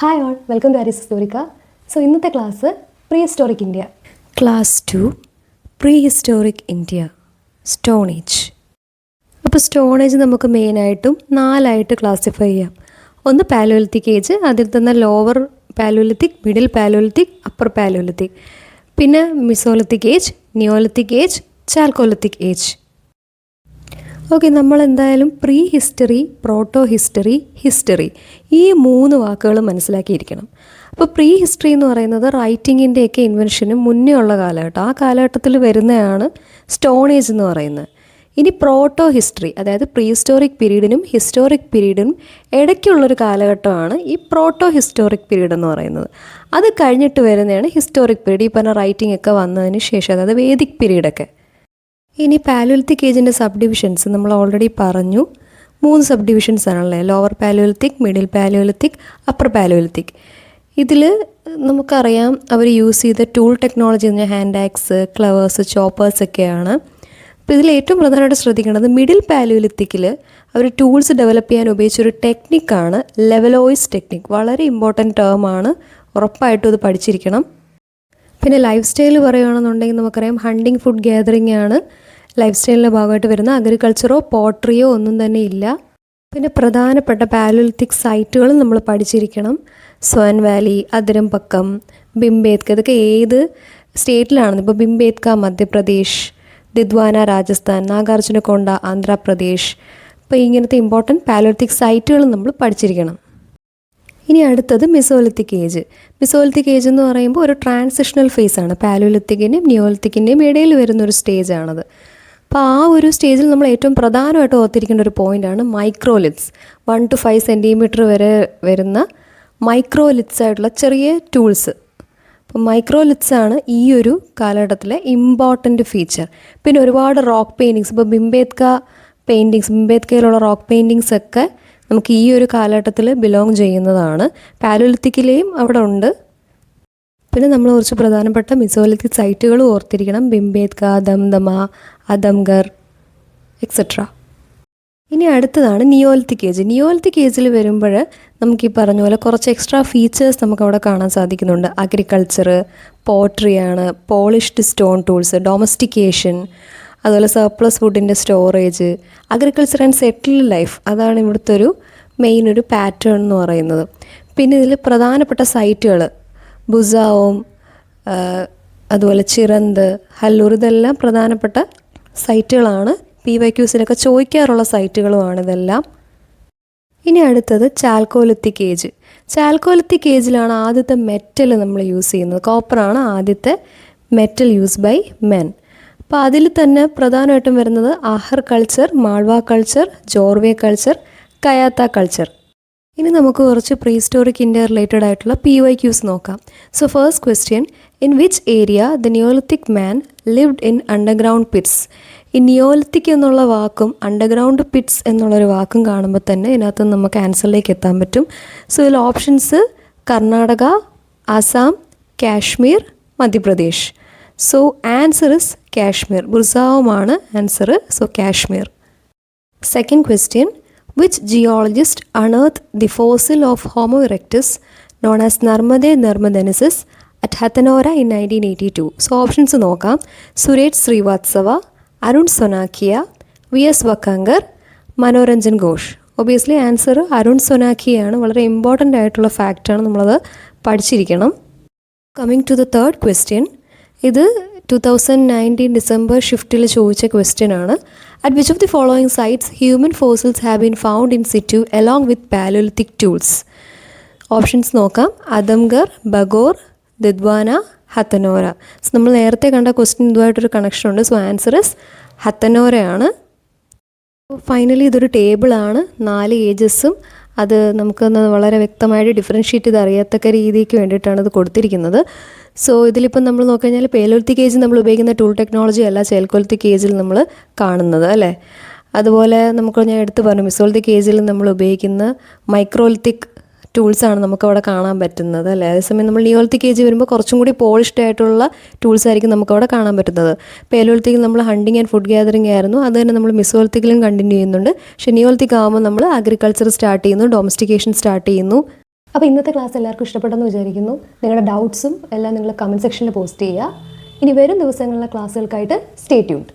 Hi all, welcome to Aris Historica. So ഇന്നത്തെ class pre historic India. Class 2 pre historic India, stone age. അപ്പോൾ stone age നമുക്ക് മെയിനായിട്ടും 4 classify ചെയ്യാം. ഒന്ന് Palaeolithic age, അതിൽ തന്നെ lower Palaeolithic, middle Palaeolithic, upper Palaeolithic. പിന്നെ Mesolithic age, Neolithic age, chalcolithic age. Okay, നമ്മൾ എന്തായാലും pre history, proto history, history ഈ 3 വാക്കുകൾ മനസ്സിലാക്കിയിരിക്കണം. അപ്പോൾ പ്രീ ഹിസ്റ്ററി എന്ന് പറയുന്നത് റൈറ്റിങ്ങിൻ്റെയൊക്കെ ഇൻവെൻഷന് മുന്നേ ഉള്ള കാലഘട്ടം. ആ കാലഘട്ടത്തിൽ വരുന്നതാണ് സ്റ്റോൺ ഏജ് എന്ന് പറയുന്നത്. ഇനി പ്രോട്ടോ ഹിസ്റ്ററി, അതായത് പ്രീ ഹിസ്റ്റോറിക് പീരീഡിനും ഹിസ്റ്റോറിക് പീരീഡിനും ഇടയ്ക്കുള്ളൊരു കാലഘട്ടമാണ് ഈ പ്രോട്ടോ ഹിസ്റ്റോറിക് പീരീഡ് എന്ന് പറയുന്നത്. അത് കഴിഞ്ഞിട്ട് വരുന്നതാണ് ഹിസ്റ്റോറിക് പീരീഡ്, ഈ പറഞ്ഞ റൈറ്റിംഗ് ഒക്കെ വന്നതിന് ശേഷം, അതായത് വേദിക് പീരീഡൊക്കെ. ഇനി പാലോലിത്തിക് ഏജിൻ്റെ സബ് ഡിവിഷൻസ് നമ്മൾ ഓൾറെഡി പറഞ്ഞു. 3 സബ് ഡിവിഷൻസ് ആണല്ലേ, lower Palaeolithic, middle Palaeolithic, upper Palaeolithic. ഇതിൽ നമുക്കറിയാം അവർ യൂസ് ചെയ്ത ടൂൾ ടെക്നോളജി എന്ന് പറഞ്ഞാൽ ഹാൻഡ് ആക്സ്, ക്ലവേഴ്സ്, ചോപ്പേഴ്സ് ഒക്കെയാണ്. അപ്പോൾ ഇതിൽ ഏറ്റവും പ്രധാനമായിട്ട് ശ്രദ്ധിക്കേണ്ടത് മിഡിൽ പാലോലിത്തിക്കിൽ അവർ ടൂൾസ് ഡെവലപ്പ് ചെയ്യാൻ ഉപയോഗിച്ചൊരു ടെക്നിക്കാണ് ലെവലോയിസ് ടെക്നിക്ക്. വളരെ ഇമ്പോർട്ടൻറ്റ് ടേമാണ്, ഉറപ്പായിട്ടും ഇത് പഠിച്ചിരിക്കണം. പിന്നെ ലൈഫ് സ്റ്റൈൽ പറയുകയാണെന്നുണ്ടെങ്കിൽ നമുക്കറിയാം ഹണ്ടിങ്, ഫുഡ് ഗ്യാതറിംഗ് ആണ് ലൈഫ് സ്റ്റൈലിൻ്റെ ഭാഗമായിട്ട് വരുന്ന. അഗ്രികൾച്ചറോ പോട്രിയോ ഒന്നും തന്നെ ഇല്ല. പിന്നെ പ്രധാനപ്പെട്ട പാലോലിത്തിക് സൈറ്റുകളും നമ്മൾ പഠിച്ചിരിക്കണം. സ്വാൻ വാലി, അതിരംപക്കം, ഭിംബേത്ക, ഇതൊക്കെ ഏത് സ്റ്റേറ്റിലാണെന്ന്. ഇപ്പോൾ ഭിംബേത്ക മധ്യപ്രദേശ്, ദിദ്വാന രാജസ്ഥാൻ, നാഗാർജുനകൊണ്ട ആന്ധ്രാപ്രദേശ്. അപ്പോൾ ഇങ്ങനത്തെ ഇമ്പോർട്ടൻറ്റ് പാലോലിത്തിക് സൈറ്റുകളും നമ്മൾ പഠിച്ചിരിക്കണം. ഇനി അടുത്തത് മിസോലിത്തിക് ഏജ്. മിസോലിത്തിക് ഏജ് എന്ന് പറയുമ്പോൾ ഒരു ട്രാൻസിഷണൽ ഫേസ് ആണ്. പാലോലിത്തിക്കിൻ്റെയും നിയോലിത്തിക്കിൻ്റെയും ഇടയിൽ വരുന്നൊരു സ്റ്റേജാണത്. അപ്പോൾ ആ ഒരു സ്റ്റേജിൽ നമ്മൾ ഏറ്റവും പ്രധാനമായിട്ട് ഓർത്തിരിക്കേണ്ട ഒരു പോയിൻ്റാണ് മൈക്രോലിത്സ്. 1 to 5 സെൻറ്റിമീറ്റർ വരെ വരുന്ന മൈക്രോലിത്സ് ആയിട്ടുള്ള ചെറിയ ടൂൾസ്. അപ്പോൾ മൈക്രോലിത്സ് ആണ് ഈ ഒരു കാലഘട്ടത്തിലെ ഇമ്പോർട്ടൻറ്റ് ഫീച്ചർ. പിന്നെ ഒരുപാട് റോക്ക് പെയിൻറ്റിങ്സ്, ഇപ്പോൾ ഭിംബേത്ക പെയിൻറ്റിങ്സ്, ഭിംബേത്കയിലുള്ള റോക്ക് പെയിൻറ്റിങ്സ് ഒക്കെ നമുക്ക് ഈ ഒരു കാലഘട്ടത്തിൽ ബിലോങ് ചെയ്യുന്നതാണ്. പാലോലിത്തിക്കിലെയും അവിടെ ഉണ്ട്. പിന്നെ നമ്മൾ കുറച്ച് പ്രധാനപ്പെട്ട മിസോലിത്തിക് സൈറ്റുകൾ ഓർത്തിരിക്കണം. ഭിംബേത്ക, ദംദമ, അദംഗർ എക്സെട്ര. ഇനി അടുത്തതാണ് നിയോലിത്തിക് ഏജ്. നിയോലിത്തിക് ഏജിൽ വരുമ്പോൾ നമുക്ക് ഈ പറഞ്ഞ പോലെ കുറച്ച് എക്സ്ട്രാ ഫീച്ചേഴ്സ് നമുക്കവിടെ കാണാൻ സാധിക്കുന്നുണ്ട്. അഗ്രികൾച്ചർ, പോട്രിയാണ്, പോളിഷ്ഡ് സ്റ്റോൺ ടൂൾസ്, ഡൊമസ്റ്റിക്കേഷൻ, അതുപോലെ സർപ്ലസ് ഫുഡിൻ്റെ storage, agriculture and settled life. അതാണ് ഇവിടുത്തെ ഒരു മെയിൻ ഒരു പാറ്റേൺ എന്ന് പറയുന്നത്. പിന്നെ ഇതിൽ പ്രധാനപ്പെട്ട സൈറ്റുകൾ ബുസാവും, അതുപോലെ ചിറന്ത്, ഹല്ലൂർ, ഇതെല്ലാം പ്രധാനപ്പെട്ട സൈറ്റുകളാണ്. PYQസിലൊക്കെ ചോദിക്കാറുള്ള സൈറ്റുകളുമാണ് ഇതെല്ലാം. ഇനി അടുത്തത് ചാൽക്കോലിത്തിക് ഏജ്. ചാൽക്കോലിത്തിക് ഏജിലാണ് ആദ്യത്തെ മെറ്റൽ നമ്മൾ യൂസ് ചെയ്യുന്നത്. കോപ്പറാണ് ആദ്യത്തെ മെറ്റൽ യൂസ് ബൈ മെൻ. അപ്പോൾ അതിൽ തന്നെ പ്രധാനമായിട്ടും വരുന്നത് Ahar culture, Malwa culture, Jorwe culture, Kayatha culture. ഇനി നമുക്ക് കുറച്ച് പ്രീ ഹിസ്റ്റോറിക് ഇന്ത്യ റിലേറ്റഡ് ആയിട്ടുള്ള PYQs നോക്കാം. So first question, in which area the neolithic man lived in underground pits. ഈ നിയോലിത്തിക് എന്നുള്ള വാക്കും അണ്ടർഗ്രൗണ്ട് പിറ്റ്സ് എന്നുള്ളൊരു വാക്കും കാണുമ്പോൾ തന്നെ ഇതിനകത്ത് നമുക്ക് ആൻസറിലേക്ക് എത്താൻ പറ്റും. സോ ഇതിൽ options Karnataka, Assam, Kashmir, Madhya Pradesh. So answer is Kashmir. ബുർസാവുമാണ് answer. So Kashmir. Second question, which geologist unearthed the fossil of Homo erectus known as Narmade Narmadensis at Hathanora in 1982? So options നോക്കാം. Suresh Srivastava, Arun Sonakia, VS Wakankar, Manoranjan Ghosh. Obviously answer Arun സൊനാക്കിയാണ്. വളരെ ഇമ്പോർട്ടൻ്റ് ആയിട്ടുള്ള ഫാക്റ്റാണ്, നമ്മളത് പഠിച്ചിരിക്കണം. Coming to the third question, ഇത് 2019 December ഷിഫ്റ്റിൽ ചോദിച്ച ക്വസ്റ്റ്യൻ ആണ്. At which of the following sites human fossils have been found in situ along with palaeolithic tools? Options നോക്കാം. അദംഗർ, ബഗോർ, ദിദ്വാന, ഹത്തനോര. സോ നമ്മൾ നേരത്തെ കണ്ട ക്വസ്റ്റ്യൻ ഇതുമായിട്ടൊരു കണക്ഷൻ ഉണ്ട്. So answer is ഹത്തനോരയാണ്. ഫൈനലി ഇതൊരു ടേബിളാണ്, 4 ഏജസും അത് നമുക്കൊന്ന് വളരെ വ്യക്തമായിട്ട് ഡിഫറൻഷ്യേറ്റ് ചെയ്ത് അറിയത്തക്ക രീതിക്ക് വേണ്ടിയിട്ടാണ് ഇത് കൊടുത്തിരിക്കുന്നത്. സോ ഇതിലിപ്പം നമ്മൾ നോക്കിക്കഴിഞ്ഞാൽ പാലോലിത്തിക് ഏജിൽ നമ്മൾ ഉപയോഗിക്കുന്ന ടൂൾ ടെക്നോളജി അല്ല ചാൽക്കോലിത്തിക് ഏജിൽ നമ്മൾ കാണുന്നത്, അല്ലേ? അതുപോലെ നമുക്ക് ഞാൻ എടുത്ത് പറഞ്ഞു മിസോലിത്തിക് ഏജിൽ നമ്മൾ ഉപയോഗിക്കുന്ന മൈക്രോലിത്തിക് ടൂൾസാണ് നമുക്കവിടെ കാണാൻ പറ്റുന്നത്, അല്ലേ? അതേസമയം നമ്മൾ നിയോലിത്തിക് ഏജ് വരുമ്പോൾ കുറച്ചും കൂടി പോളിഷ്ഡ് ആയിട്ടുള്ള ടൂൾസ് ആയിരിക്കും നമുക്കവിടെ കാണാൻ പറ്റുന്നത്. പാലോലിത്തിക്കിൽ നമ്മൾ ഹണ്ടിങ് ആൻഡ് ഫുഡ് ഗ്യാതറിംഗ് ആയിരുന്നു, അത് തന്നെ നമ്മൾ മിസോലിത്തിക്കിലും കണ്ടിന്യൂ ചെയ്യുന്നുണ്ട്. പക്ഷേ നിയോലിത്തിക് ആകുമ്പോൾ നമ്മൾ അഗ്രികൾച്ചർ സ്റ്റാർട്ട് ചെയ്യുന്നു, ഡൊമസ്റ്റിക്കേഷൻ സ്റ്റാർട്ട് ചെയ്യുന്നു. അപ്പോൾ ഇന്നത്തെ ക്ലാസ് എല്ലാവർക്കും ഇഷ്ടപ്പെട്ടെന്ന് വിചാരിക്കുന്നു. നിങ്ങളുടെ ഡൗട്ട്സും എല്ലാം നിങ്ങൾ കമൻറ്റ് സെക്ഷനിൽ പോസ്റ്റ് ചെയ്യുക. ഇനി വരും ദിവസങ്ങളിലെ ക്ലാസ്സുകൾക്കായിട്ട് സ്റ്റേ ട്യൂൺഡ്.